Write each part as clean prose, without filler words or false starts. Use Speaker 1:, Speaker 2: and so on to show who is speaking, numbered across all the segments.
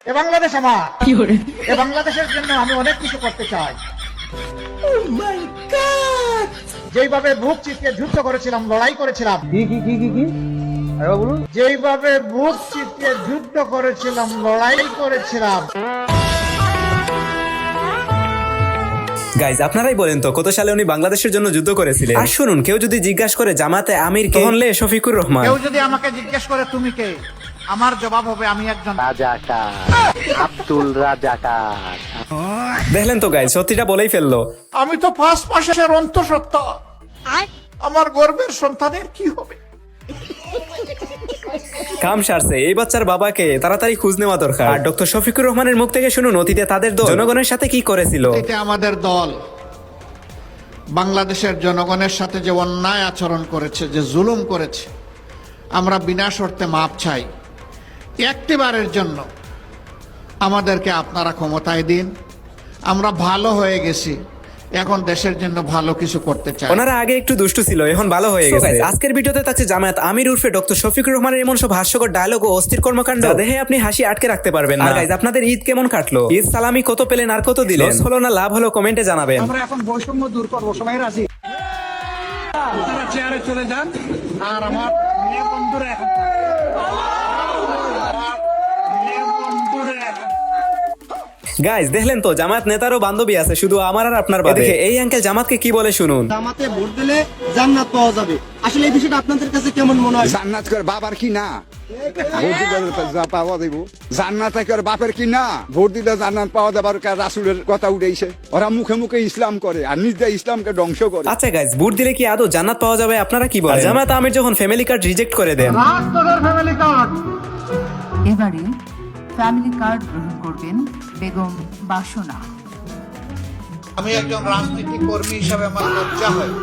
Speaker 1: এ বাংলাদেশ আমার, এ বাংলাদেশের জন্য আমি অনেক কিছু করতে চাই। যেইভাবে বুক চিতিয়ে যুদ্ধ করেছিলাম, লড়াই করেছিলাম, যেইভাবে বুক চিতিয়ে যুদ্ধ করেছিলাম, লড়াই করেছিলাম।
Speaker 2: গাইজ আপনারাই বলেন তো কত সালে উনি বাংলাদেশের জন্য যুদ্ধ করেছিলেন। আর শুনুন, কেউ যদি জিজ্ঞাসা করে জামাতে আমির কে, তখন লে শফিকুর রহমান।
Speaker 1: কেউ যদি আমাকে জিজ্ঞেস করে তুমি কে, আমার জবাব হবে আমি একজন
Speaker 3: রাজাকার, আব্দুল রাজাকার।
Speaker 2: দেখলেন তো গাইজ, সত্যিটা বলেই ফেললো।
Speaker 1: আমি তো 5 মাসের অন্তঃসত্ত্বা, আমার গর্ভের সন্তানের কি হবে?
Speaker 2: কাম সারছে, এই বাচ্চার বাবাকে তাড়াতাড়ি খোঁজ নেওয়া দরকার। আর ডক্টর শফিকুর রহমানের মুখ থেকে শুনুন অতীতে তাদের দল জনগণের সাথে কি করেছিল।
Speaker 1: এটা আমাদের দল বাংলাদেশের জনগণের সাথে যে অন্যায় আচরণ করেছে, যে জুলুম করেছে, আমরা বিনা শর্তে মাপ চাই। একটিবারের জন্য আমাদেরকে আপনারা ক্ষমতায় দিন, আমরা ভালো হয়ে গেছি, এখন দেশের জন্য ভালো কিছু করতে চাই।
Speaker 2: ওনারা আগে একটু দুষ্টু ছিল, এখন ভালো হয়ে গেছে। আজকের ভিডিওতে থাকছে জামায়াত আমির উর্ফে ডক্টর শফিকুর রহমানের এমন সব হাস্যকর ডায়লগ ও অস্থির কর্মকাণ্ড, যা দেখে আপনি হাসি আটকে রাখতে পারবেন না। আর গাইজ, আপনাদের ঈদ কেমন কাটলো? ঈদ সালামি কত পেলেন আর কত দিলেন? লস হলো না লাভ হলো, কমেন্টে জানাবেন।
Speaker 1: আমরা এখন বৈষম্য দূর করবো, সবাই রাজি? আপনারা চেয়ারে চলে যান, আর আমার মেয়ে বন্ধুরা এখন
Speaker 2: গাইজ দেখলেন তো, জামায়াত নেতারও বান্ধবী আছে, শুধু আমার আর আপনার বাদে। দেখে এই আঙ্কেল জামাতকে কি বলে শুনুন।
Speaker 4: জামাতে ভোট দিলে জান্নাত পাওয়া যাবে। আসলে এই বিষয়টা আপনাদের কাছে কেমন মনে হয়?
Speaker 5: জান্নাত করে বাবার কি না? ভোট দিলে পাওয়া যাইব। জান্নাত করে বাপের কি না? ভোট দিলে জান্নাত পাওয়া যাবার রাসূলের কথা উঠেছে। ওরা মুখে মুখে ইসলাম করে আর নিজে ইসলামকে ধ্বংস করে।
Speaker 2: আচ্ছা গাইজ, ভোট দিলে কি আদৌ জান্নাত পাওয়া যাবে? আপনারা কি বলেন? জামায়াত আমির যখন ফ্যামিলি কার্ড রিজেক্ট করে দেন,
Speaker 1: ফ্যামিলি কার্ড
Speaker 6: এবারে ফ্যামিলি কার্ড গ্রহণ করবেন বেগম বাসনা।
Speaker 1: আমি একজন রাজনৈতিক কর্মী হিসাবে আমার লজ্জা হয়।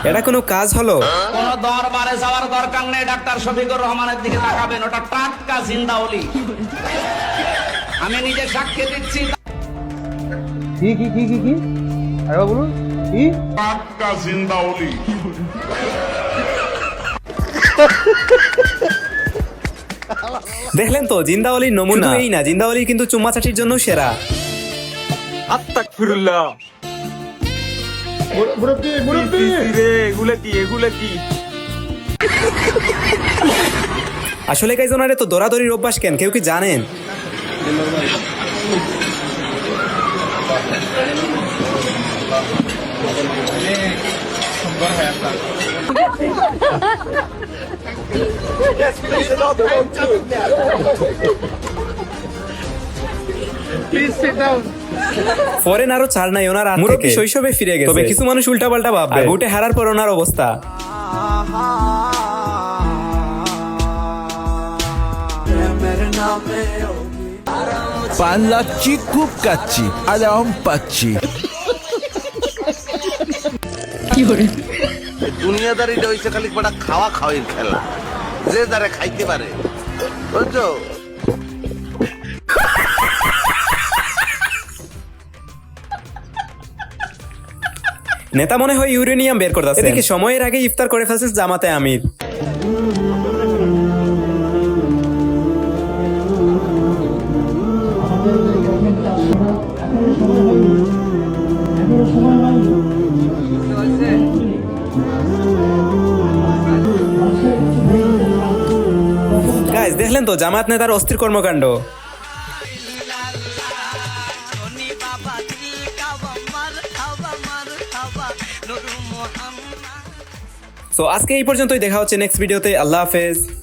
Speaker 2: এটা কোনো কাজ হলো?
Speaker 7: কোন দরবারে যাওয়ার দরকার নেই, ডাক্তার শফিকুর রহমানের দিকে তাকাবেন, ওটা টাটকা জিন্দা ওলি। আমি নিজে সাক্ষী দিচ্ছি।
Speaker 8: টাটকা জিন্দা ওলি।
Speaker 2: দেখলেন তো, জিন্দাওয়ালির নমুনা। শুধু এই না, জিন্দাওয়ালি কিন্তু চুম্মাচাটির জন্য সেরা।
Speaker 9: আস্তাগফিরুল্লাহ।
Speaker 2: আসলে গাইজ, ওনারে তো দৌড়াদৌড়ির অভ্যাস কেন, কেউ কি জানেন? ফরেন আরো ছাড় নাই, ওনার মুরব্বী শৈশবে ফিরে গেছে। তবে কিছু মানুষ উল্টাপাল্টা ভাববে। ভোটে হারার পর ওনার অবস্থা।
Speaker 10: পাল্লাচ্ছি, খুব কাচ্ছি, আরাম পাচ্ছি।
Speaker 3: দুনিয়াদারিটা হইছে খালি কটা খাওয়া খাওয়ির খেলা, যে যারা খাইতে পারে, বুঝছো?
Speaker 2: নেতা মনে হয় ইউরেনিয়াম বের করতেছে। এদিকে সময়ের আগে ইফতার করে ফেলছে জামাতে আমির। গাইস দেখলেন তো জামাত নেতার অস্থির কর্মকাণ্ড। তো আজকে এই পর্যন্তই, দেখা হচ্ছে নেক্সট ভিডিওতে। আল্লাহ হাফেজ।